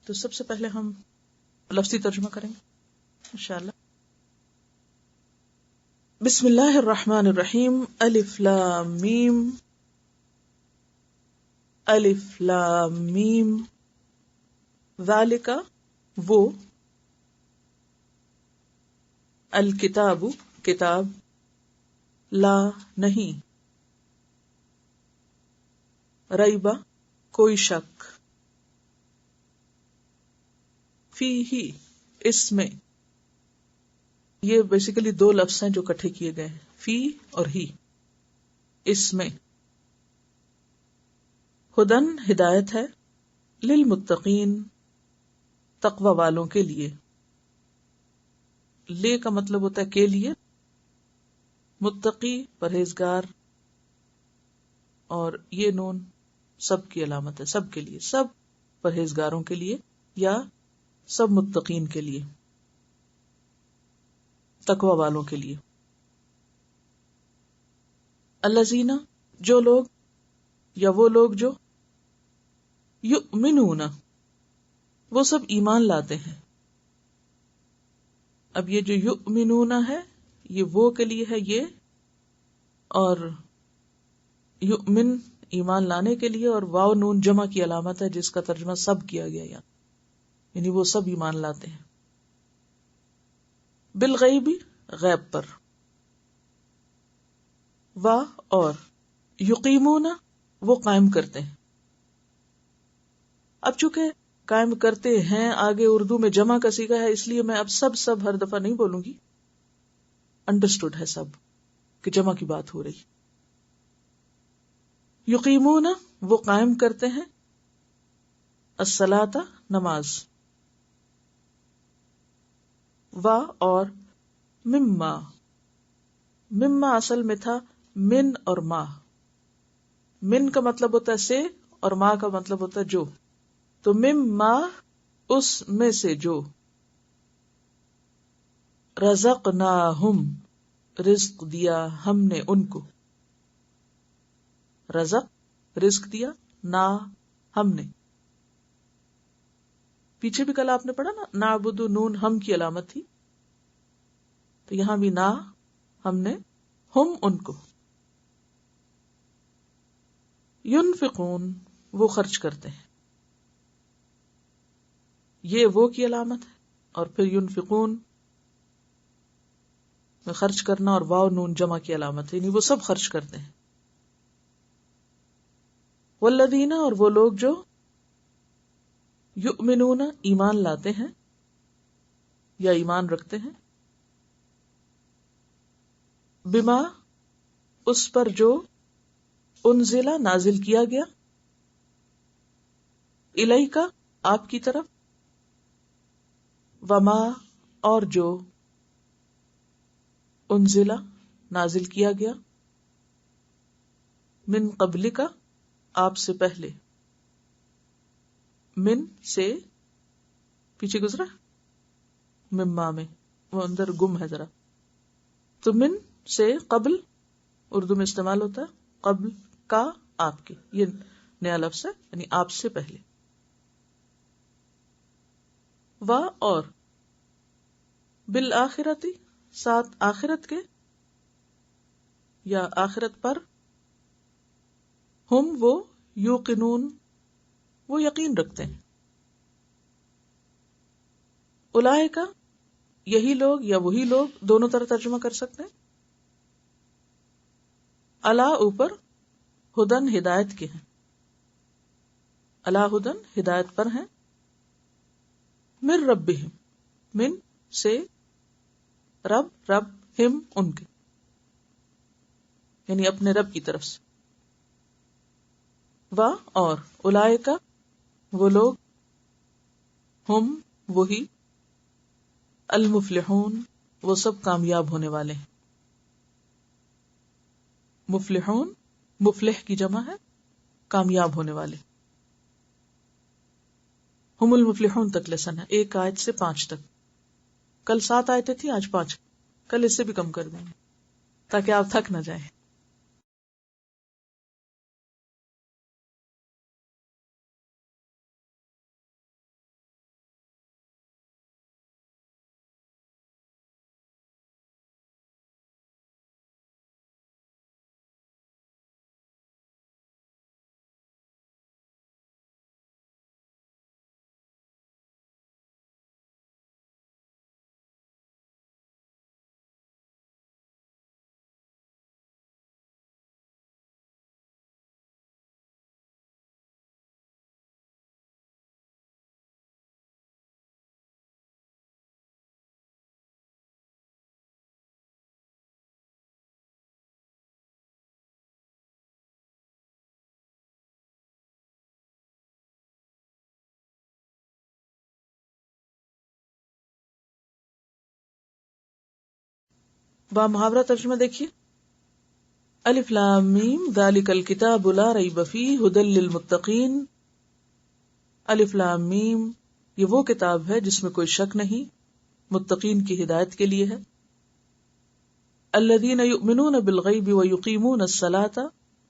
تو سب سے پہلے ہم لفظی ترجمہ کریں گے انشاءاللہ. بسم اللہ الرحمن الرحیم. الف لام میم الف لام میم. ذالک وہ، الکتاب کتاب، لا نہیں، ریبہ کوئی شک، فی ہی اس میں. یہ بیسیکلی دو لفظ ہیں جو اکٹھے کیے گئے ہیں، فی اور ہی. اس میں ہدن ہدایت ہے، للمتقین تقوی والوں کے لیے. لے کا مطلب ہوتا ہے کے لیے، متقی پرہیزگار، اور یہ نون سب کی علامت ہے، سب کے لیے، سب پرہیزگاروں کے لیے یا سب متقین کے لیے، تقوی والوں کے لیے. الذین جو لوگ یا وہ لوگ جو یؤمنون وہ سب ایمان لاتے ہیں. اب یہ جو یؤمنون ہے یہ وہ کے لیے ہے یہ، اور یؤمن ایمان لانے کے لیے، اور واو نون جمع کی علامت ہے جس کا ترجمہ سب کیا گیا یعنی وہ سب ایمان لاتے ہیں. بالغیب غیب پر، وا اور یقیمون وہ قائم کرتے ہیں. اب چونکہ قائم کرتے ہیں آگے اردو میں جمع کا صیغہ ہے، اس لیے میں اب سب ہر دفعہ نہیں بولوں گی، انڈرسٹوڈ ہے سب کہ جمع کی بات ہو رہی. یقیمون وہ قائم کرتے ہیں، الصلاۃ نماز، وا اور مما. مما اصل میں تھا من اور ما. من کا مطلب ہوتا ہے سے اور ما کا مطلب ہوتا ہے جو. تو مما اس میں سے جو، رزقناہم رزق دیا ہم نے ان کو. رزق رزق دیا، نا ہم نے. پیچھے بھی کل آپ نے پڑھا نا، نعبد نون ہم کی علامت تھی، تو یہاں بھی نا ہم نے، ہم ان کو. ینفقون وہ خرچ کرتے ہیں، یہ وہ کی علامت ہے، اور پھر ینفقون میں خرچ کرنا اور واو نون جمع کی علامت ہے، یعنی وہ سب خرچ کرتے ہیں. والذین اور وہ لوگ جو یؤمنون ایمان لاتے ہیں یا ایمان رکھتے ہیں، بما اس پر جو انزل نازل کیا گیا، الیک آپ کی طرف، وما اور جو انزل نازل کیا گیا، من قبلک آپ سے پہلے. من سے پیچھے گزرا، مما میں وہ اندر گم ہے ذرا، تو من سے قبل اردو میں استعمال ہوتا ہے، قبل کا آپ کے، یہ نیا لفظ ہے یعنی آپ سے پہلے. وا اور بالآخرتی ساتھ آخرت کے یا آخرت پر، ہم وہ یوقنون وہ یقین رکھتے ہیں. اولئک یہی لوگ یا وہی لوگ، دونوں طرح ترجمہ کر سکتے ہیں. الا اوپر، ہدن ہدایت کے ہیں، الا ہدن ہدایت پر ہیں، من ربہم من سے رب ہم ان کے، یعنی اپنے رب کی طرف سے. وا اور اولئک وہ لوگ، ہم وہی، المفلحون وہ سب کامیاب ہونے والے ہیں. مفلحون مفلح کی جمع ہے، کامیاب ہونے والے. ہم المفلحون تک لیسن ہے، 1 آیت سے 5 تک. کل 7 آیتیں تھی، آج 5، کل اس سے بھی کم کر دیں گے تاکہ آپ تھک نہ جائیں. با محاورہ ترجمہ دیکھیے، الف لام میم ذالک الکتاب لا ریب فیہ ھدی للمتقین. الف لام میم، یہ وہ کتاب ہے جس میں کوئی شک نہیں، متقین کی ہدایت کے لیے ہے. الذین یؤمنون بالغیب ویقیمون الصلاۃ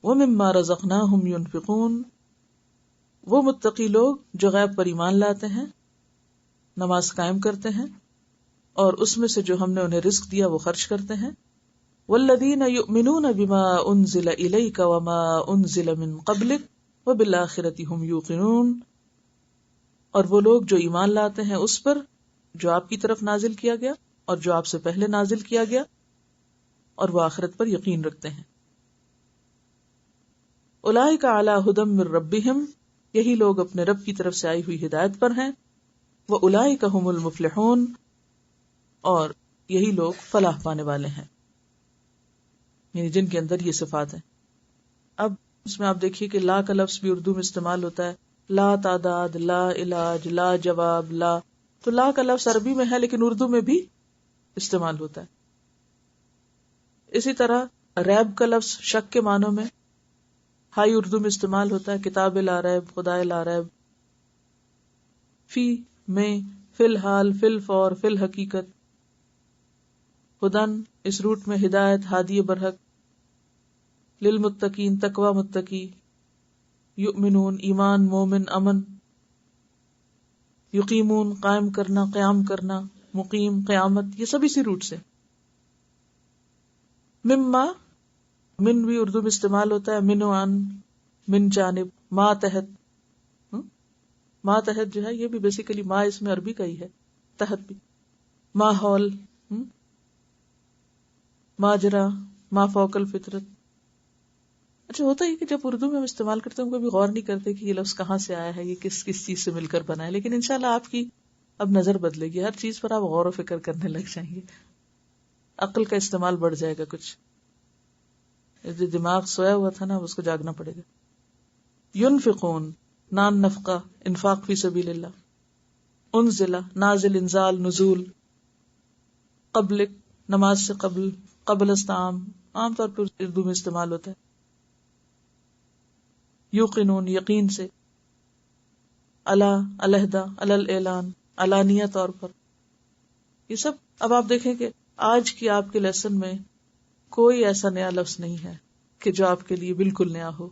ومما رزقناہم ینفقون، وہ متقی لوگ جو غیب پر ایمان لاتے ہیں، نماز قائم کرتے ہیں، اور اس میں سے جو ہم نے انہیں رزق دیا وہ خرچ کرتے ہیں. والذین یؤمنون بما انزل الیک وما انزل من قبلک وبالآخرۃ ھم یوقنون، اور وہ لوگ جو ایمان لاتے ہیں اس پر جو آپ کی طرف نازل کیا گیا اور جو آپ سے پہلے نازل کیا گیا، اور وہ آخرت پر یقین رکھتے ہیں. اولئک علی ھدی من ربہم، یہی لوگ اپنے رب کی طرف سے آئی ہوئی ہدایت پر ہیں. وَأُولَئِكَ هُمُ الْمُفْلِحُونَ، اور یہی لوگ فلاح پانے والے ہیں، یعنی جن کے اندر یہ صفات ہیں. اب اس میں آپ دیکھیے کہ لا کا لفظ بھی اردو میں استعمال ہوتا ہے، لا تعداد، لا علاج، لا جواب، لا. تو لا کا لفظ عربی میں ہے لیکن اردو میں بھی استعمال ہوتا ہے. اسی طرح ریب کا لفظ شک کے معنوں میں ہائی اردو میں استعمال ہوتا ہے، کتاب لا ریب، خدا لا ریب. فی میں، فی الحال، فی الفور، فی الحقیقت. ہدن اس روٹ میں ہدایت، ہادی برحق. للمتقین تقوی متقی. یؤمنون ایمان، مومن امن. یقیمون قائم کرنا، قیام کرنا. مقیم قیامت، یہ سب اسی روٹ سے. مما، من بھی اردو میں استعمال ہوتا ہے، من عن، من جانب. ما تحت، ما تحت جو ہے یہ بھی بیسیکلی ما اس میں عربی کا ہی ہے، تحت بھی. ماحول، ماجرا، ما فوق الفطرت. اچھا ہوتا ہے کہ جب اردو میں ہم استعمال کرتے ہیں ہم کبھی غور نہیں کرتے کہ یہ لفظ کہاں سے آیا ہے، یہ کس کس چیز سے مل کر بنا ہے. لیکن انشاءاللہ آپ کی اب نظر بدلے گی، ہر چیز پر آپ غور و فکر کرنے لگ جائیں گے، عقل کا استعمال بڑھ جائے گا. کچھ جو دماغ سویا ہوا تھا نا اس کو جاگنا پڑے گا. ینفقون نان نفقہ، انفاق فی سبیل اللہ. انزلہ نازل، انزال نزول. قبلک نماز سے قبل، قبل استعام عام طور پر اردو میں استعمال ہوتا ہے. یوقنون یقین سے. علی علیحدہ، علی الاعلان علانیہ طور پر. یہ سب اب آپ دیکھیں کہ آج کی آپ کے لیسن میں کوئی ایسا نیا لفظ نہیں ہے کہ جو آپ کے لیے بالکل نیا ہو.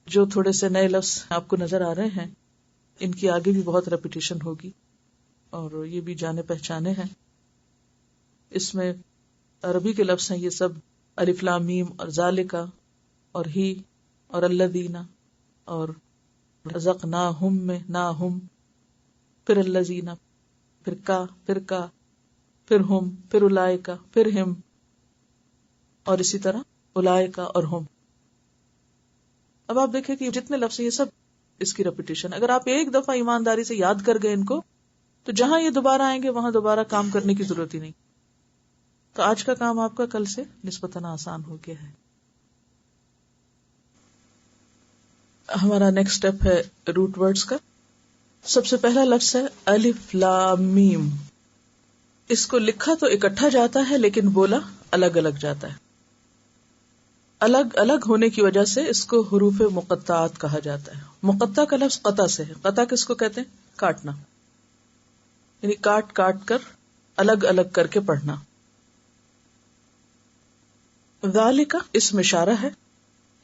جو تھوڑے سے نئے لفظ آپ کو نظر آ رہے ہیں ان کی آگے بھی بہت ریپیٹیشن ہوگی اور یہ بھی جانے پہچانے ہیں. اس میں عربی کے لفظ ہیں یہ سب، الف لام میم اور ذالکا اور ہی اور الذین اور رزقناہم میں نا ہم، پھر الذین، پھر کا، پھر کا، پھر ہم، پھر اولئک، پھر ہم، اور اسی طرح اولئک اور ہم. اب آپ دیکھیں کہ جتنے لفظ یہ سب اس کی ریپیٹیشن. اگر آپ ایک دفعہ ایمانداری سے یاد کر گئے ان کو تو جہاں یہ دوبارہ آئیں گے وہاں دوبارہ کام کرنے کی ضرورت ہی نہیں. تو آج کا کام آپ کا کل سے نسبتاً آسان ہو گیا ہے. ہمارا نیکسٹ اسٹیپ ہے روٹ ورڈز کا. سب سے پہلا لفظ ہے الف لام میم. اس کو لکھا تو اکٹھا جاتا ہے لیکن بولا الگ الگ جاتا ہے. الگ الگ ہونے کی وجہ سے اس کو حروف مقطعات کہا جاتا ہے. مقطع کا لفظ قطع سے ہے. قطع کس کو کہتے ہیں؟ کاٹنا، یعنی کاٹ کاٹ کر الگ الگ کر کے پڑھنا. ذالک اسم اشارہ ہے،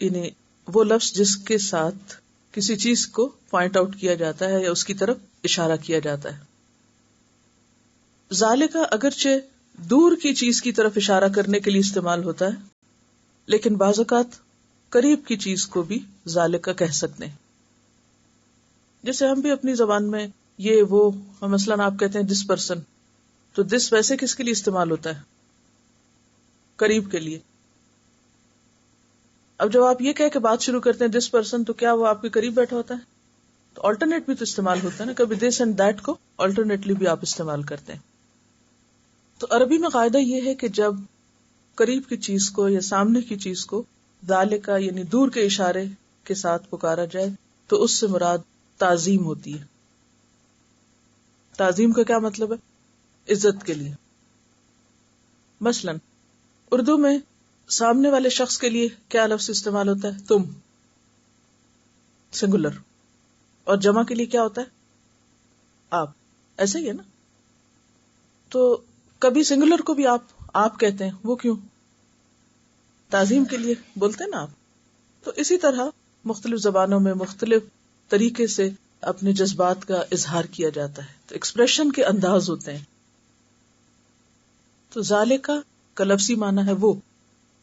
یعنی وہ لفظ جس کے ساتھ کسی چیز کو پوائنٹ آؤٹ کیا جاتا ہے یا اس کی طرف اشارہ کیا جاتا ہے. ذالک اگرچہ دور کی چیز کی طرف اشارہ کرنے کے لیے استعمال ہوتا ہے لیکن بعض اوقات قریب کی چیز کو بھی ذالک کہہ سکتے ہیں. جیسے ہم بھی اپنی زبان میں یہ وہ، مثلاً آپ کہتے ہیں دس پرسن، تو دس ویسے کس کے لیے استعمال ہوتا ہے؟ قریب کے لیے. اب جب آپ یہ کہہ کے بات شروع کرتے ہیں دس پرسن، تو کیا وہ آپ کے قریب بیٹھا ہوتا ہے؟ تو آلٹرنیٹ بھی تو استعمال ہوتا ہے نا، کبھی دس اینڈ دیٹ کو آلٹرنیٹلی بھی آپ استعمال کرتے ہیں. تو عربی میں قاعدہ یہ ہے کہ جب قریب کی چیز کو یا سامنے کی چیز کو ذالک یعنی دور کے اشارے کے ساتھ پکارا جائے تو اس سے مراد تعظیم ہوتی ہے. تعظیم کا کیا مطلب ہے؟ عزت کے لیے. مثلاً اردو میں سامنے والے شخص کے لیے کیا لفظ استعمال ہوتا ہے؟ تم، سنگولر. اور جمع کے لیے کیا ہوتا ہے؟ آپ. ایسے ہی ہے نا. تو کبھی سنگولر کو بھی آپ کہتے ہیں. وہ کیوں؟ تعظیم کے لیے بولتے ہیں نا آپ. تو اسی طرح مختلف زبانوں میں مختلف طریقے سے اپنے جذبات کا اظہار کیا جاتا ہے. تو ایکسپریشن کے انداز ہوتے ہیں. تو ذالکا کا لفظی معنی ہے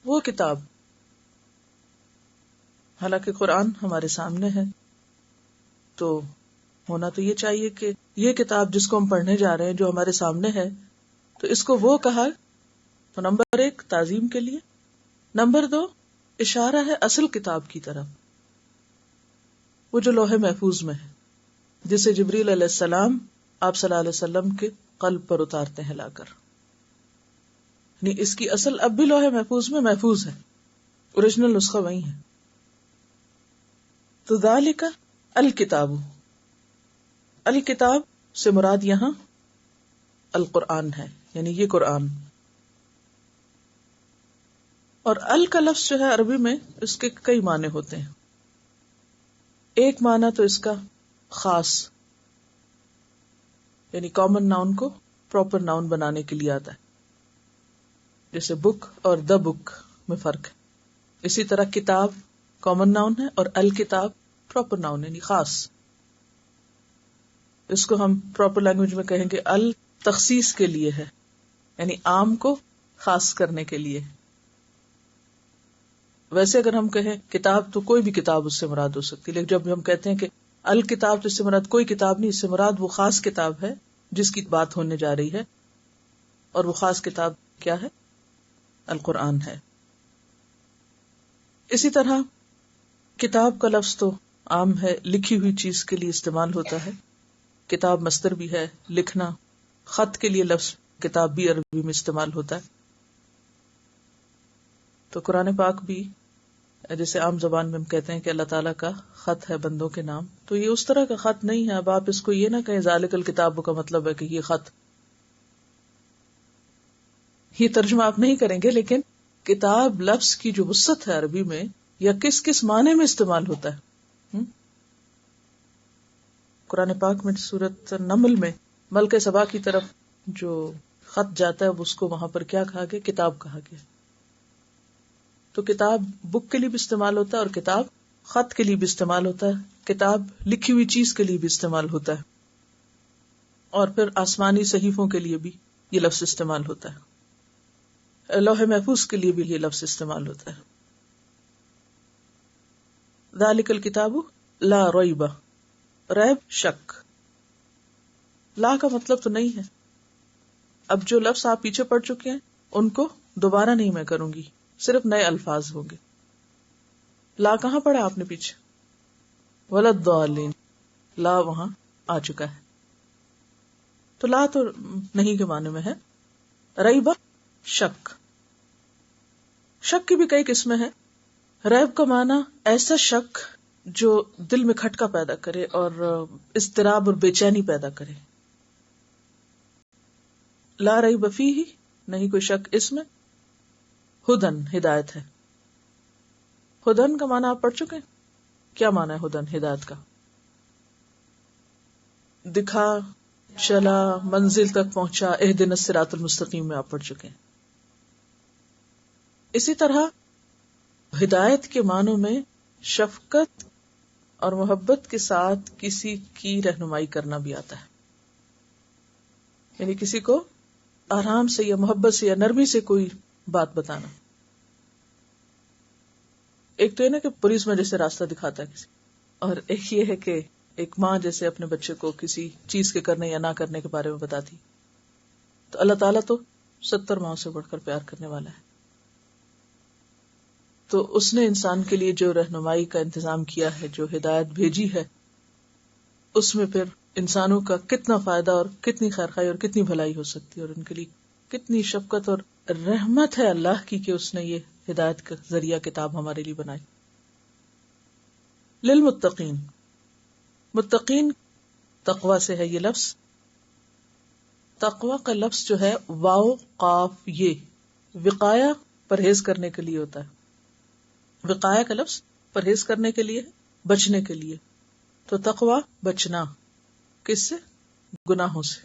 وہ کتاب. حالانکہ قرآن ہمارے سامنے ہے تو ہونا تو یہ چاہیے کہ یہ کتاب جس کو ہم پڑھنے جا رہے ہیں جو ہمارے سامنے ہے تو اس کو وہ کہا. تو نمبر 1 تعظیم کے لیے، نمبر 2 اشارہ ہے اصل کتاب کی طرف، وہ جو لوح محفوظ میں ہے، جسے جبریل علیہ السلام آپ صلی اللہ علیہ وسلم کے قلب پر اتارتے ہیں لا کر. یعنی اس کی اصل اب بھی لوح محفوظ میں محفوظ ہے، اوریجنل نسخہ وہی ہے. تو ذالک الکتاب، الکتاب سے مراد یہاں القرآن ہے، یعنی یہ قرآن. اور ال کا لفظ جو ہے عربی میں اس کے کئی معنی ہوتے ہیں. ایک معنی تو اس کا خاص، یعنی کامن ناؤن کو پراپر ناؤن بنانے کے لیے آتا ہے، جیسے بک اور دا بک میں فرق ہے. اسی طرح کتاب کامن ناؤن ہے اور الکتاب پراپر ناؤن یعنی خاص. اس کو ہم پراپر لینگویج میں کہیں گے ال تخصیص کے لیے ہے، یعنی عام کو خاص کرنے کے لیے. ویسے اگر ہم کہیں کتاب تو کوئی بھی کتاب اس سے مراد ہو سکتی ہے، لیکن جب ہم کہتے ہیں کہ الکتاب تو اس سے مراد کوئی کتاب نہیں، اس سے مراد وہ خاص کتاب ہے جس کی بات ہونے جا رہی ہے. اور وہ خاص کتاب کیا ہے؟ القرآن ہے. اسی طرح کتاب کا لفظ تو عام ہے، لکھی ہوئی چیز کے لیے استعمال ہوتا ہے. کتاب مصدر بھی ہے، لکھنا. خط کے لیے لفظ کتاب بھی عربی میں استعمال ہوتا ہے. تو قرآن پاک بھی جیسے عام زبان میں ہم کہتے ہیں کہ اللہ تعالیٰ کا خط ہے بندوں کے نام، تو یہ اس طرح کا خط نہیں ہے. اب آپ اس کو یہ نہ کہیں ذالک الکتاب کا مطلب ہے کہ یہ خط، یہ ترجمہ آپ نہیں کریں گے. لیکن کتاب لفظ کی جو وسعت ہے عربی میں یا کس کس معنی میں استعمال ہوتا ہے. قرآن پاک میں سورۃ نمل میں ملک سبا کی طرف جو خط جاتا ہے اس کو وہاں پر کیا کہا گیا؟ کتاب کہا گیا. تو کتاب بک کے لیے بھی استعمال ہوتا ہے اور کتاب خط کے لیے بھی استعمال ہوتا ہے. کتاب لکھی ہوئی چیز کے لیے بھی استعمال ہوتا ہے. اور پھر آسمانی صحیفوں کے لیے بھی یہ لفظ استعمال ہوتا ہے. لوح محفوظ کے لیے بھی یہ لفظ استعمال ہوتا ہے. ذالک الکتاب لا ریب، ریب شک. لا کا مطلب تو نہیں ہے. اب جو لفظ آپ پیچھے پڑھ چکے ہیں ان کو دوبارہ نہیں میں کروں گی، صرف نئے الفاظ ہوں گے. لا کہاں پڑھا آپ نے پیچھے؟ ولدالین، لا وہاں آ چکا ہے. تو لا تو نہیں کے معنی میں ہے. ریب شک. شک کی بھی کئی قسمیں ہیں. ریب کا معنی ایسا شک جو دل میں کھٹکا پیدا کرے اور اضطراب اور بے چینی پیدا کرے. لا ریب فیہ، نہیں کوئی شک اس میں. ہدن، ہدایت ہے. ہدن کا معنی آپ پڑھ چکے ہیں. کیا معنی ہے ہدن؟ ہدایت کا دکھا، چلا، منزل تک پہنچا. اہدنا الصراط المستقیم میں آپ پڑھ چکے ہیں. اسی طرح ہدایت کے معنوں میں شفقت اور محبت کے ساتھ کسی کی رہنمائی کرنا بھی آتا ہے. یعنی کسی کو آرام سے یا محبت سے یا نرمی سے کوئی بات بتانا. ایک تو ہے نا کہ پولیس میں جیسے راستہ دکھاتا ہے کسی، اور ایک یہ ہے کہ ایک ماں جیسے اپنے بچے کو کسی چیز کے کرنے یا نہ کرنے کے بارے میں بتاتی. تو اللہ تعالیٰ تو 70 ماؤں سے بڑھ کر پیار کرنے والا ہے. تو اس نے انسان کے لیے جو رہنمائی کا انتظام کیا ہے، جو ہدایت بھیجی ہے، اس میں پھر انسانوں کا کتنا فائدہ اور کتنی خیرخواہی اور کتنی بھلائی ہو سکتی ہے، اور ان کے لیے کتنی شفقت اور رحمت ہے اللہ کی کہ اس نے یہ ہدایت کا ذریعہ کتاب ہمارے لیے بنائی. للمتقین، متقین تقوی سے ہے یہ لفظ. تقوی کا لفظ جو ہے واو قاف یہ وقایا پرہیز کرنے کے لیے ہوتا ہے. وقایا کا لفظ پرہیز کرنے کے لیے، بچنے کے لیے. تو تقوی بچنا کس سے؟ گناہوں سے،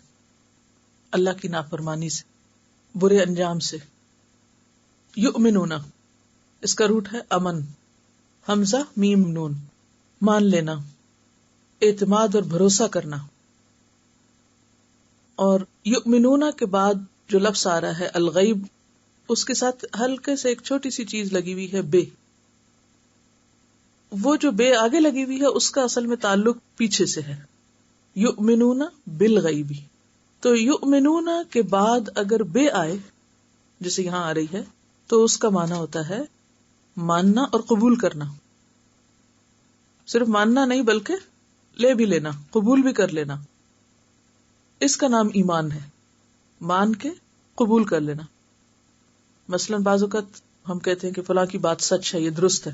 اللہ کی نافرمانی سے، برے انجام سے. یؤمنون، اس کا روٹ ہے امن، حمزہ میم نون، مان لینا، اعتماد اور بھروسہ کرنا. اور یؤمنون کے بعد جو لفظ آ رہا ہے الغیب، اس کے ساتھ ہلکے سے ایک چھوٹی سی چیز لگی ہوئی ہے، بے. وہ جو بے آگے لگی ہوئی ہے اس کا اصل میں تعلق پیچھے سے ہے، یؤمنون بالغیب. تو یؤمنون کے بعد اگر بے آئے جیسے یہاں آ رہی ہے تو اس کا معنی ہوتا ہے ماننا اور قبول کرنا. صرف ماننا نہیں بلکہ لے بھی لینا، قبول بھی کر لینا. اس کا نام ایمان ہے، مان کے قبول کر لینا. مثلاً بعض اوقات ہم کہتے ہیں کہ فلاں کی بات سچ ہے، یہ درست ہے،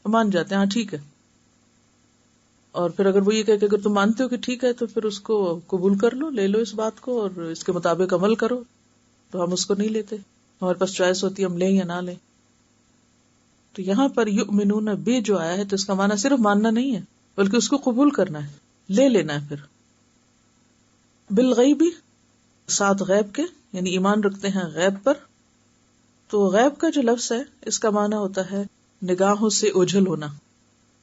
مان جاتے ہیں ہاں ٹھیک ہے. اور پھر اگر وہ یہ کہے کہ اگر تم مانتے ہو کہ ٹھیک ہے تو پھر اس کو قبول کر لو، لے لو اس بات کو اور اس کے مطابق عمل کرو، تو ہم اس کو نہیں لیتے. ہمارے پاس چوائس ہوتی ہے ہم لیں یا نہ لیں. تو یہاں پر یؤمنون بے جو آیا ہے تو اس کا معنی صرف ماننا نہیں ہے بلکہ اس کو قبول کرنا ہے، لے لینا ہے. پھر بالغیبی ساتھ غیب کے، یعنی ایمان رکھتے ہیں غیب پر. تو غیب کا جو لفظ ہے اس کا معنی ہوتا ہے نگاہوں سے اوجھل ہونا،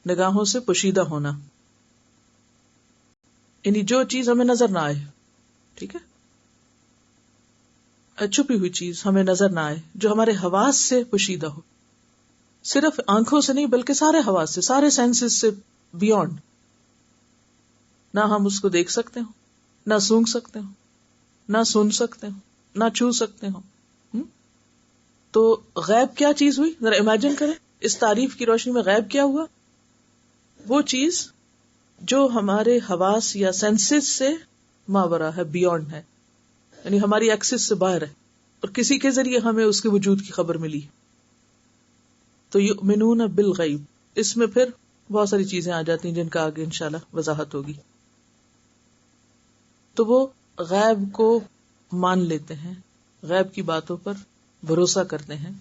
نگاہوں سے پوشیدہ ہونا، یعنی جو چیز ہمیں نظر نہ آئے. ٹھیک ہے، چھپی ہوئی چیز ہمیں نظر نہ آئے، جو ہمارے حواس سے پوشیدہ ہو، صرف آنکھوں سے نہیں بلکہ سارے حواس سے، سارے سینسز سے بیونڈ. نہ ہم اس کو دیکھ سکتے ہوں، نہ سونگھ سکتے ہوں، نہ سن سکتے ہوں، نہ چھو سکتے ہوں. تو غیب کیا چیز ہوئی؟ ذرا امیجن کریں اس تعریف کی روشنی میں غیب کیا ہوا؟ وہ چیز جو ہمارے حواس یا سینسز سے ماورا ہے، بیونڈ ہے، یعنی ہماری ایکسس سے باہر ہے اور کسی کے ذریعے ہمیں اس کے وجود کی خبر ملی. تو یؤمنون بالغیب، اس میں پھر بہت ساری چیزیں آ جاتی ہیں جن کا آگے انشاءاللہ وضاحت ہوگی. تو وہ غیب کو مان لیتے ہیں، غیب کی باتوں پر بھروسہ کرتے ہیں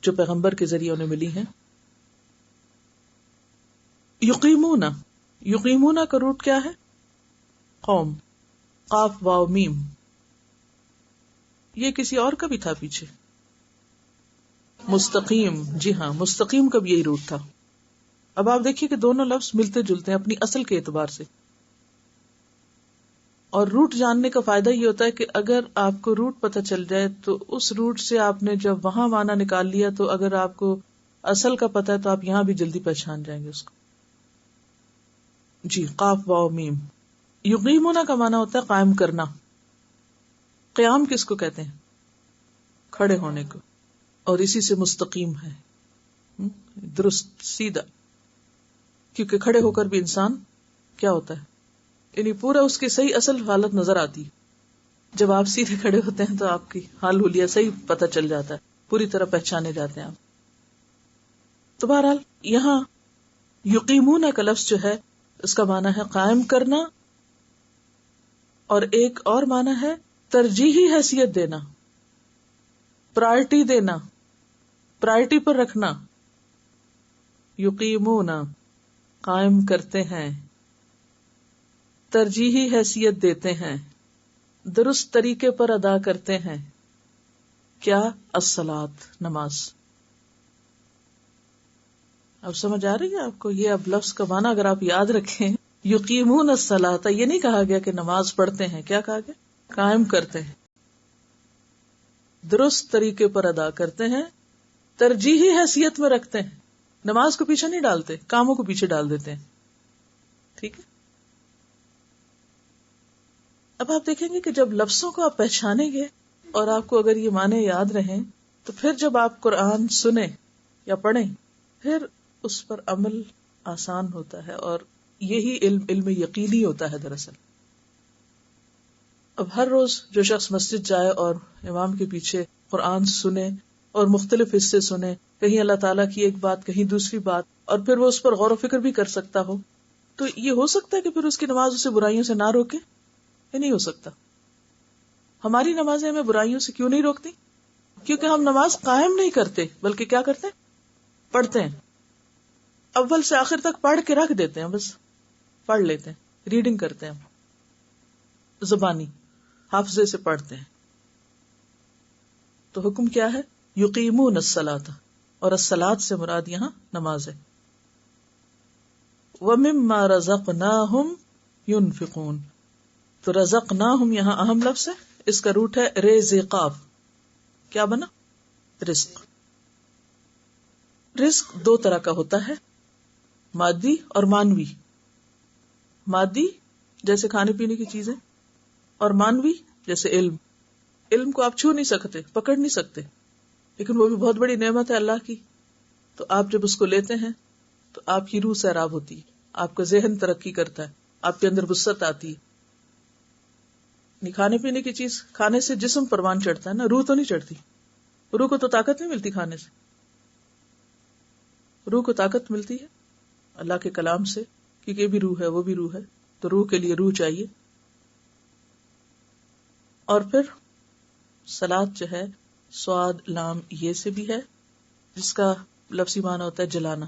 جو پیغمبر کے ذریعے انہیں ملی ہیں. یقیمون، یقیمون کا روٹ کیا ہے؟ قوم، قاف واو میم. یہ کسی اور کا بھی تھا پیچھے، مستقیم. جی ہاں، مستقیم کا بھی یہی روٹ تھا. اب آپ دیکھیے کہ دونوں لفظ ملتے جلتے ہیں اپنی اصل کے اعتبار سے. اور روٹ جاننے کا فائدہ یہ ہوتا ہے کہ اگر آپ کو روٹ پتہ چل جائے تو اس روٹ سے آپ نے جب وہاں معنی نکال لیا تو اگر آپ کو اصل کا پتہ ہے تو آپ یہاں بھی جلدی پہچان جائیں گے اس کو. جی، قاف واو میم. یقیمون کا معنی ہوتا ہے قائم کرنا. قیام کس کو کہتے ہیں؟ کھڑے ہونے کو. اور اسی سے مستقیم ہے، درست سیدھا. کیونکہ کھڑے ہو کر بھی انسان کیا ہوتا ہے، یعنی پورا اس کی صحیح اصل حالت نظر آتی. جب آپ سیدھے کھڑے ہوتے ہیں تو آپ کی حال حلیہ صحیح پتہ چل جاتا ہے، پوری طرح پہچانے جاتے ہیں آپ. تو بہرحال یہاں یقیمون کا لفظ جو ہے اس کا معنی ہے قائم کرنا، اور ایک اور معنی ہے ترجیحی حیثیت دینا، پرائرٹی دینا، پرائرٹی پر رکھنا. یقیمون قائم کرتے ہیں، ترجیحی حیثیت دیتے ہیں، درست طریقے پر ادا کرتے ہیں. کیا؟ الصلاۃ، نماز. اب سمجھ آ رہی ہے آپ کو؟ یہ اب لفظ کا معنی اگر آپ یاد رکھیں، یقیمون الصلاۃ، یہ نہیں کہا گیا کہ نماز پڑھتے ہیں، کیا کہا گیا؟ قائم کرتے ہیں، درست طریقے پر ادا کرتے ہیں، ترجیحی حیثیت میں رکھتے ہیں. نماز کو پیچھے نہیں ڈالتے، کاموں کو پیچھے ڈال دیتے ہیں. ٹھیک ہے. اب آپ دیکھیں گے کہ جب لفظوں کو آپ پہچانیں گے اور آپ کو اگر یہ معنی یاد رہیں تو پھر جب آپ قرآن سنیں یا پڑھیں پھر اس پر عمل آسان ہوتا ہے. اور یہی علم یقینی ہوتا ہے دراصل. اب ہر روز جو شخص مسجد جائے اور امام کے پیچھے قرآن سنے اور مختلف حصے سنے، کہیں اللہ تعالیٰ کی ایک بات، کہیں دوسری بات، اور پھر وہ اس پر غور و فکر بھی کر سکتا ہو، تو یہ ہو سکتا ہے کہ پھر اس کی نماز اسے برائیوں سے نہ روکے. یہ نہیں ہو سکتا. ہماری نمازیں ہمیں برائیوں سے کیوں نہیں روکتی؟ کیونکہ ہم نماز قائم نہیں کرتے بلکہ کیا کرتے ہیں؟ پڑھتے ہیں. اول سے آخر تک پڑھ کے رکھ دیتے ہیں، بس پڑھ لیتے ہیں، ریڈنگ کرتے ہیں، زبانی حافظے سے پڑھتے ہیں. تو حکم کیا ہے؟ یقیمون الصلاۃ، اور الصلاۃ سے مراد یہاں نماز ہے. وَمِمَّا رَزَقْنَاهُمْ يُنْفِقُونَ، تو رزقناہم یہاں اہم لفظ ہے، اس کا روٹ ہے رزقاف. کیا بنا؟ رزق. رزق دو طرح کا ہوتا ہے، مادی اور مانوی. مادی جیسے کھانے پینے کی چیزیں، اور مانوی جیسے علم. علم کو آپ چھو نہیں سکتے، پکڑ نہیں سکتے، لیکن وہ بھی بہت بڑی نعمت ہے اللہ کی. تو آپ جب اس کو لیتے ہیں تو آپ کی روح سیراب ہوتی ہے، آپ کا ذہن ترقی کرتا ہے، آپ کے اندر وسعت آتی ہے. کھانے پینے کی چیز کھانے سے جسم پروان چڑھتا ہے نا، روح تو نہیں چڑھتی. روح کو تو طاقت نہیں ملتی کھانے سے. روح کو طاقت ملتی ہے اللہ کے کلام سے، کیونکہ یہ بھی روح ہے وہ بھی روح ہے، تو روح کے لیے روح چاہیے. اور پھر صلاۃ جو ہے صاد لام یہ سے بھی ہے، جس کا لفظی معنی ہوتا ہے جلانا.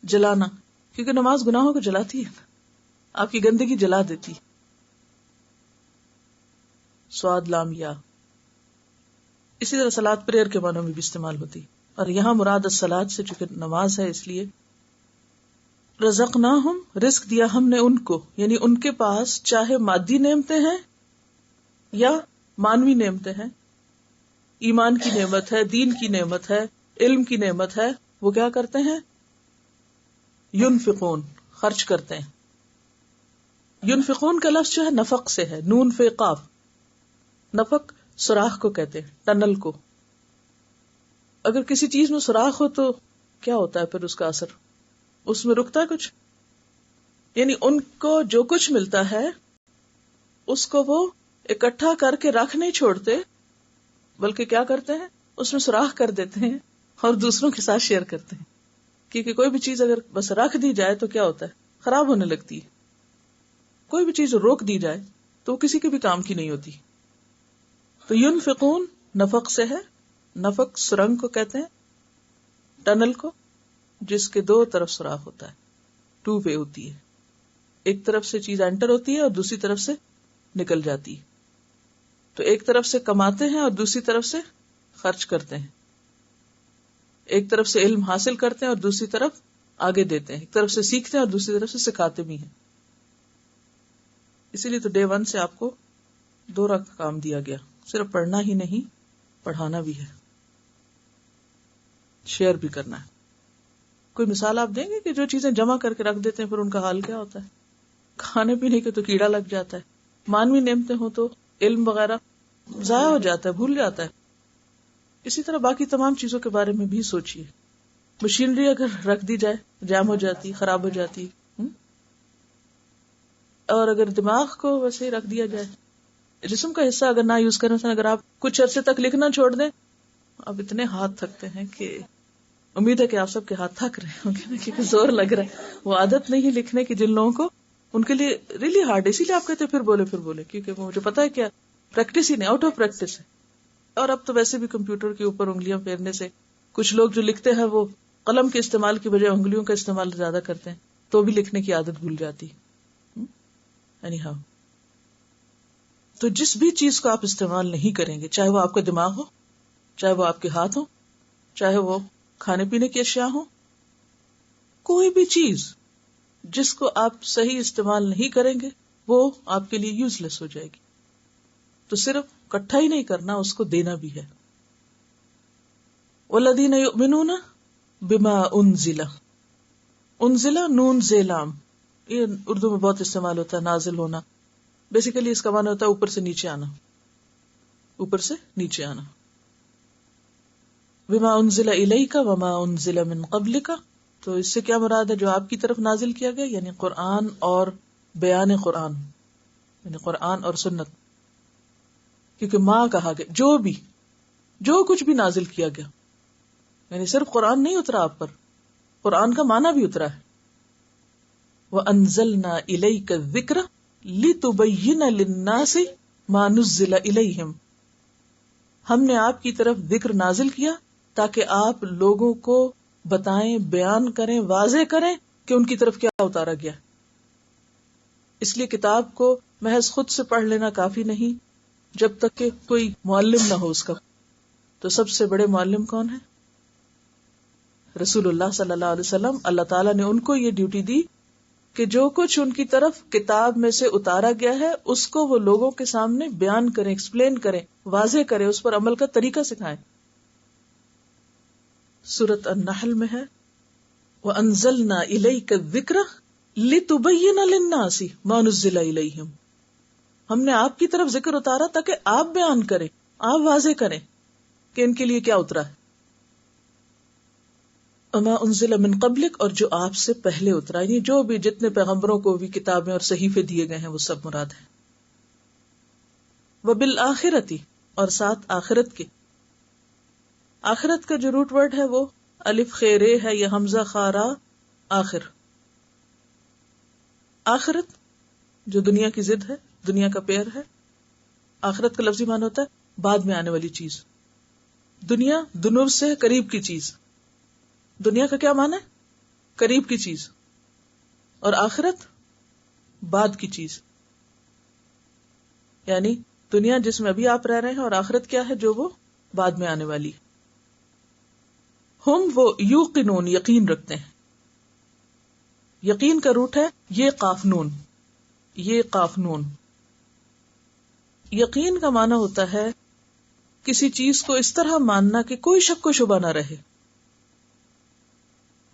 جلانا کیونکہ نماز گناہوں کو جلاتی ہے، آپ کی گندگی جلا دیتی. صاد لام یا. اسی طرح صلاۃ پریئر کے معنوں میں بھی استعمال ہوتی، اور یہاں مراد الصلاۃ سے چونکہ نماز ہے اس لیے. رزقناہم، رزق دیا ہم نے ان کو، یعنی ان کے پاس چاہے مادی نعمتیں ہیں یا مانوی نعمتیں ہیں، ایمان کی نعمت ہے، دین کی نعمت ہے، علم کی نعمت ہے، وہ کیا کرتے ہیں؟ ينفقون، خرچ کرتے ہیں. ينفقون کا لفظ جو ہے نفق سے ہے، نون فے قاف. نفق سوراخ کو کہتے ہیں، ٹنل کو. اگر کسی چیز میں سوراخ ہو تو کیا ہوتا ہے پھر اس کا اثر؟ اس میں رکتا ہے کچھ؟ یعنی ان کو جو کچھ ملتا ہے اس کو وہ اکٹھا کر کے رکھ نہیں چھوڑتے، بلکہ کیا کرتے ہیں؟ اس میں سوراخ کر دیتے ہیں اور دوسروں کے ساتھ شیئر کرتے ہیں. کیونکہ کوئی بھی چیز اگر بس رکھ دی جائے تو کیا ہوتا ہے؟ خراب ہونے لگتی ہے. کوئی بھی چیز روک دی جائے تو وہ کسی کے بھی کام کی نہیں ہوتی. تو ينفقون نفق سے ہے. نفق سرنگ کو کہتے ہیں، ٹنل کو، جس کے دو طرف سوراخ ہوتا ہے، ٹو وے ہوتی ہے. ایک طرف سے چیز انٹر ہوتی ہے اور دوسری طرف سے نکل جاتی ہے. تو ایک طرف سے کماتے ہیں اور دوسری طرف سے خرچ کرتے ہیں. ایک طرف سے علم حاصل کرتے ہیں اور دوسری طرف آگے دیتے ہیں. ایک طرف سے سیکھتے ہیں اور دوسری طرف سے سکھاتے بھی ہیں. اسی لیے تو ڈے 1 سے آپ کو 2 کا کام دیا گیا، صرف پڑھنا ہی نہیں، پڑھانا بھی ہے، شیئر بھی کرنا ہے. کوئی مثال آپ دیں گے کہ جو چیزیں جمع کر کے رکھ دیتے ہیں پھر ان کا حال کیا ہوتا ہے؟ کھانے پینے کے تو کیڑا لگ جاتا ہے. مانوی نعمتیں ہوں تو علم وغیرہ ضائع ہو جاتا ہے، بھول جاتا ہے. اسی طرح باقی تمام چیزوں کے بارے میں بھی سوچیے. مشینری اگر رکھ دی جائے جام ہو جاتی، خراب ہو جاتی. اور اگر دماغ کو ویسے ہی رکھ دیا جائے، جسم کا حصہ اگر نہ یوز کریں، اگر آپ کچھ عرصے تک لکھنا چھوڑ دیں، اب اتنے ہاتھ تھکتے ہیں کہ امید ہے کہ آپ سب کے ہاتھ تھک رہے ہوں گے، کیونکہ زور لگ رہا ہے. وہ عادت نہیں لکھنے کی جن لوگوں کو، ان کے لیے ریلی ہارڈ. اسی لیے آپ کہتے ہیں پھر بولے، کیونکہ مجھے پتا ہے کیا پریکٹس ہی نہیں، آؤٹ آف پریکٹس ہے. اور اب تو ویسے بھی کمپیوٹر کے اوپر انگلیاں پھیرنے سے کچھ لوگ جو لکھتے ہیں وہ قلم کے استعمال کی بجائے انگلیوں کا استعمال زیادہ کرتے ہیں، تو بھی لکھنے کی عادت بھول جاتی. anyhow، تو جس بھی چیز کو آپ استعمال نہیں کریں گے، چاہے وہ آپ کا دماغ ہو، چاہے وہ آپ کے ہاتھ ہو، چاہے وہ کھانے پینے کی اشیاء ہو، کوئی بھی چیز جس کو آپ صحیح استعمال نہیں کریں گے وہ آپ کے لیے یوز لیس ہو جائے گی. تو صرف اکٹھا ہی نہیں کرنا، اس کو دینا بھی ہے. والذین یؤمنون بما انزل، انزل نون زیلام، یہ اردو میں بہت استعمال ہوتا ہے، نازل ہونا. بیسیکلی اس کا معنی ہوتا ہے اوپر سے نیچے آنا، اوپر سے نیچے آنا. بما انزل الیک وما انزل من قبلک، تو اس سے کیا مراد ہے؟ جو آپ کی طرف نازل کیا گیا، یعنی قرآن اور بیان قرآن، یعنی قرآن اور سنت. کیونکہ ماں کہا گیا جو کچھ بھی نازل کیا گیا، یعنی صرف قرآن نہیں اترا آپ پر، قرآن کا معنی بھی اترا ہے. وَأَنزَلْنَا إِلَيْكَ الذِّكْرَ لِتُبَيِّنَ لِلنَّاسِ مَا نُزِّلَ إِلَيْهِمْ. ہم نے آپ کی طرف ذکر نازل کیا تاکہ آپ لوگوں کو بتائیں، بیان کریں، واضح کریں کہ ان کی طرف کیا اتارا گیا. اس لیے کتاب کو محض خود سے پڑھ لینا کافی نہیں جب تک کہ کوئی معلم نہ ہو اس کا. تو سب سے بڑے معلم کون ہیں؟ رسول اللہ صلی اللہ علیہ وسلم. اللہ تعالیٰ نے ان کو یہ ڈیوٹی دی کہ جو کچھ ان کی طرف کتاب میں سے اتارا گیا ہے اس کو وہ لوگوں کے سامنے بیان کریں، ایکسپلین کریں، واضح کریں، اس پر عمل کا طریقہ سکھائیں. سورۃ النحل میں ہے وَأَنزَلْنَا إِلَيْكَ الذِّكْرَ لِتُبَيِّنَ لِلنَّاسِ مَا نُزِّلَ إِلَيْهِمْ. ہم نے آپ کی طرف ذکر اتارا تاکہ آپ بیان کریں، آپ واضح کریں کہ ان کے لیے کیا اترا ہے. وَمَا أُنزِلَ مِن قَبْلِكَ، اور جو آپ سے پہلے اترا، یعنی جو بھی جتنے پیغمبروں کو بھی کتابیں اور صحیفے دیے گئے ہیں وہ سب مراد ہیں. وَبِالْآخِرَةِ، اور ساتھ آخرت کے. آخرت کا جو روٹ ورڈ ہے وہ الف خیر ہے یا حمزہ خارا آخر. آخرت جو دنیا کی ضد ہے، دنیا کا پیر ہے. آخرت کا لفظی معنی ہوتا ہے بعد میں آنے والی چیز. دنیا دنو سے قریب کی چیز. دنیا کا کیا معنی ہے؟ قریب کی چیز. اور آخرت بعد کی چیز. یعنی دنیا جس میں ابھی آپ رہ رہے ہیں اور آخرت کیا ہے جو وہ بعد میں آنے والی. ہم وہ یوقنون یقین رکھتے ہیں. یقین کا روٹ ہے یہ قاف نون. یہ قاف نون. یقین کا معنی ہوتا ہے کسی چیز کو اس طرح ماننا کہ کوئی شک و شبہ نہ رہے.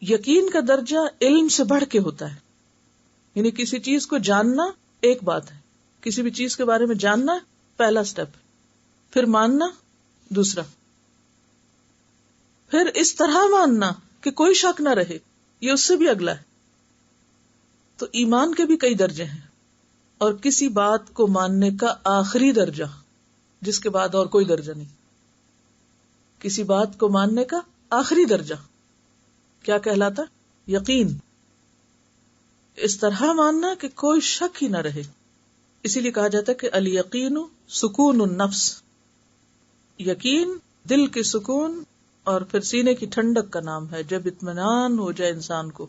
یقین کا درجہ علم سے بڑھ کے ہوتا ہے. یعنی کسی چیز کو جاننا ایک بات ہے، کسی بھی چیز کے بارے میں جاننا پہلا سٹیپ، پھر ماننا دوسرا، پھر اس طرح ماننا کہ کوئی شک نہ رہے، یہ اس سے بھی اگلا ہے. تو ایمان کے بھی کئی درجے ہیں، اور کسی بات کو ماننے کا آخری درجہ جس کے بعد اور کوئی درجہ نہیں. کسی بات کو ماننے کا آخری درجہ کیا کہلاتا؟ یقین. اس طرح ماننا کہ کوئی شک ہی نہ رہے. اسی لیے کہا جاتا ہے کہ الیقین سکون النفس. یقین دل کے سکون اور پھر سینے کی ٹھنڈک کا نام ہے، جب اطمینان ہو جائے انسان کو.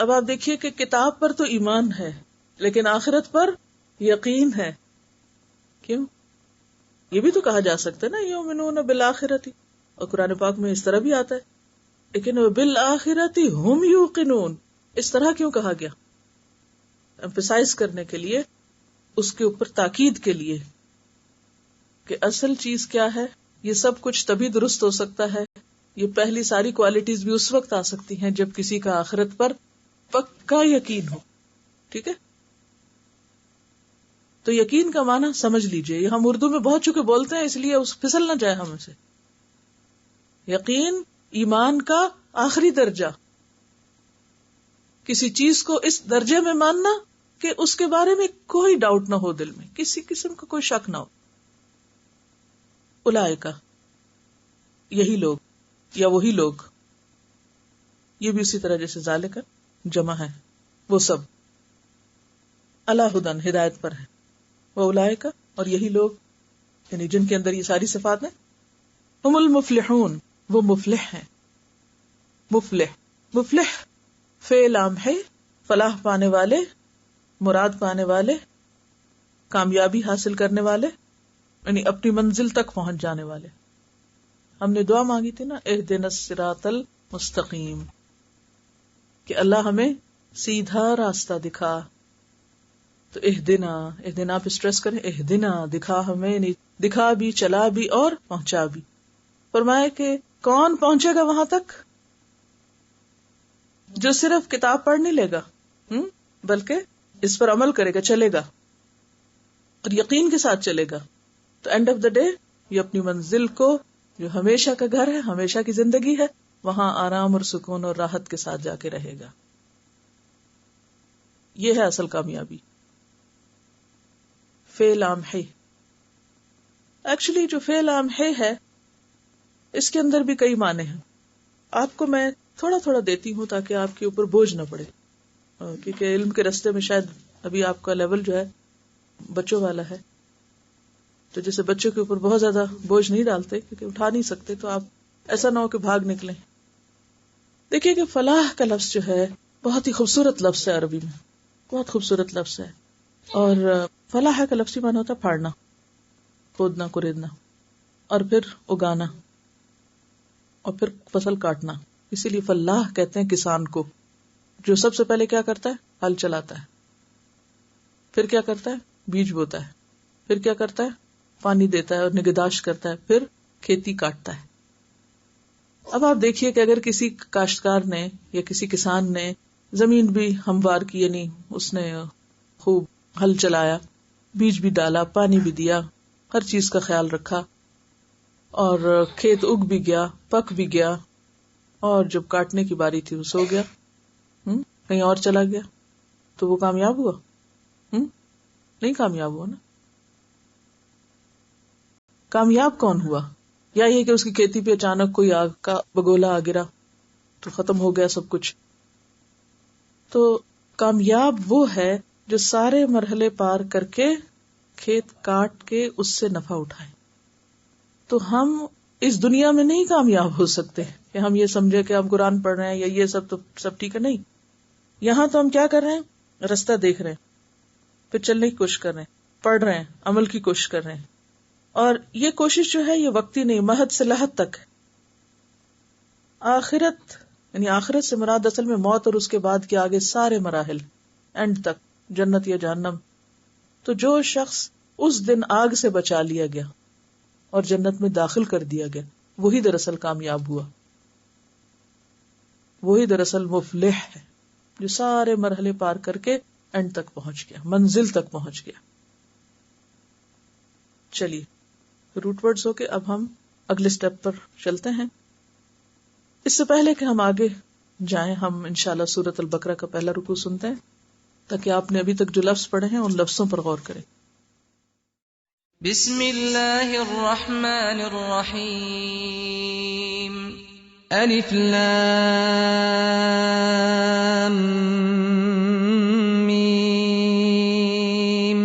اب آپ دیکھیے کہ کتاب پر تو ایمان ہے لیکن آخرت پر یقین ہے. کیوں؟ یہ بھی تو کہا جا سکتا ہے نا یؤمنون بالآخرۃ، اور قرآن پاک میں اس طرح بھی آتا ہے. لیکن بالآخرۃ ہم یوقنون اس طرح کیوں کہا گیا؟ ایمفسائز کرنے کے لیے، اس کے اوپر تاکید کے لیے کہ اصل چیز کیا ہے. یہ سب کچھ تبھی درست ہو سکتا ہے، یہ پہلی ساری کوالٹیز بھی اس وقت آ سکتی ہیں جب کسی کا آخرت پر پکا یقین ہو. ٹھیک ہے؟ تو یقین کا معنی سمجھ لیجئے. یہ ہم اردو میں بہت چکے بولتے ہیں اس لیے اس پھسل نہ جائے ہم سے. یقین ایمان کا آخری درجہ، کسی چیز کو اس درجے میں ماننا کہ اس کے بارے میں کوئی ڈاؤٹ نہ ہو، دل میں کسی قسم کا کوئی شک نہ ہو. اولئک، یہی لوگ یا وہی لوگ، یہ بھی اسی طرح جیسے ذالک جمع ہے، وہ سب علی ھدی ہدایت پر ہے. واولئک، اور یہی لوگ یعنی جن کے اندر یہ ساری صفات ہیں، ہم المفلحون، وہ مفلح ہیں. مفلح، مفلح فعل عام ہے، فلاح پانے والے، مراد پانے والے، کامیابی حاصل کرنے والے، یعنی اپنی منزل تک پہنچ جانے والے. ہم نے دعا مانگی تھی نا اہدنا الصراط المستقیم، کہ اللہ ہمیں سیدھا راستہ دکھا. تو اہدنا پہ سٹریس کریں، اہدنا دکھا ہمیں، یعنی دکھا بھی، چلا بھی اور پہنچا بھی. فرمایا کہ کون پہنچے گا وہاں تک؟ جو صرف کتاب پڑھ نہیں لے گا بلکہ اس پر عمل کرے گا، چلے گا اور یقین کے ساتھ چلے گا. تو اینڈ آف دا ڈے یہ اپنی منزل کو، جو ہمیشہ کا گھر ہے، ہمیشہ کی زندگی ہے، وہاں آرام اور سکون اور راحت کے ساتھ جا کے رہے گا. یہ ہے اصل کامیابی. فعل عام ہے. ایکچولی جو فعل عام ہے اس کے اندر بھی کئی معنی ہیں. آپ کو میں تھوڑا تھوڑا دیتی ہوں تاکہ آپ کے اوپر بوجھ نہ پڑے، کیونکہ علم کے رستے میں شاید ابھی آپ کا لیول جو ہے بچوں والا ہے. تو جیسے بچوں کے اوپر بہت زیادہ بوجھ نہیں ڈالتے کیونکہ اٹھا نہیں سکتے، تو آپ ایسا نہ ہو کہ بھاگ نکلیں. دیکھیے کہ فلاح کا لفظ جو ہے بہت ہی خوبصورت لفظ ہے، عربی میں بہت خوبصورت لفظ ہے. اور فلاح کا لفظی معنی ہوتا ہے پھاڑنا، کھودنا، کریدنا، اور پھر اگانا، اور پھر فصل کاٹنا. اسی لیے فلاح کہتے ہیں کسان کو، جو سب سے پہلے کیا کرتا ہے؟ ہل چلاتا ہے، پھر کیا کرتا ہے؟ بیج بوتا ہے، پھر کیا کرتا ہے؟ پانی دیتا ہے اور نگہداشت کرتا ہے، پھر کھیتی کاٹتا ہے. اب آپ دیکھیے کہ اگر کسی کاشتکار نے یا کسی کسان نے زمین بھی ہموار کی، یعنی اس نے خوب ہل چلایا، بیج بھی ڈالا، پانی بھی دیا، ہر چیز کا خیال رکھا، اور کھیت اگ بھی گیا، پک بھی گیا، اور جب کاٹنے کی باری تھی وہ سو گیا، کہیں اور چلا گیا، تو وہ کامیاب ہوا؟ نہیں کامیاب ہوا نا. کامیاب کون ہوا؟ یا یہ کہ اس کی کھیتی پہ اچانک کوئی آگ کا بگولا آ گرا تو ختم ہو گیا سب کچھ. تو کامیاب وہ ہے جو سارے مرحلے پار کر کے کھیت کاٹ کے اس سے نفع اٹھائے. تو ہم اس دنیا میں نہیں کامیاب ہو سکتے کہ ہم یہ سمجھے کہ ہم قرآن پڑھ رہے ہیں یا یہ سب تو سب ٹھیک ہے. نہیں، یہاں تو ہم کیا کر رہے ہیں؟ رستہ دیکھ رہے ہیں، پھر چلنے کی کوشش کر رہے ہیں، پڑھ رہے ہیں، عمل کی کوشش کر رہے ہیں. اور یہ کوشش جو ہے یہ وقتی نہیں، مہد سے لحد تک. آخرت یعنی آخرت سے مراد اصل میں موت اور اس کے بعد کے آگے سارے مراحل، اینڈ تک، جنت یا جہنم. تو جو شخص اس دن آگ سے بچا لیا گیا اور جنت میں داخل کر دیا گیا، وہی دراصل کامیاب ہوا، وہی دراصل مفلح ہے، جو سارے مرحلے پار کر کے اینڈ تک پہنچ گیا، منزل تک پہنچ گیا. چلیے روٹ ورڈز ہو کے اب ہم اگلے سٹیپ پر چلتے ہیں. اس سے پہلے کہ ہم آگے جائیں، ہم انشاءاللہ سورۃ البقرہ کا پہلا رکوع سنتے ہیں تاکہ آپ نے ابھی تک جو لفظ پڑھے ہیں ان لفظوں پر غور کریں. بسم اللہ الرحمن الرحیم. الف لام میم.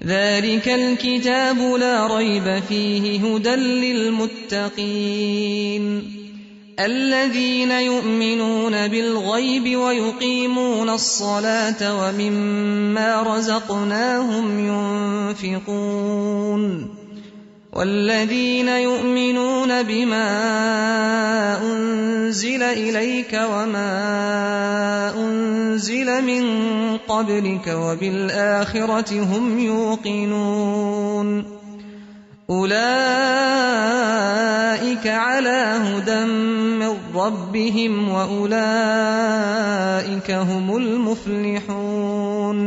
ذلك الكتاب لا ريب فيه هدى للمتقين الذين يؤمنون بالغيب ويقيمون الصلاة ومما رزقناهم ينفقون والذين يؤمنون بما أنزل إليك وما أنزل من قبلك وبالآخرة هم يوقنون أولئك على هدى من ربهم وأولئك هم المفلحون.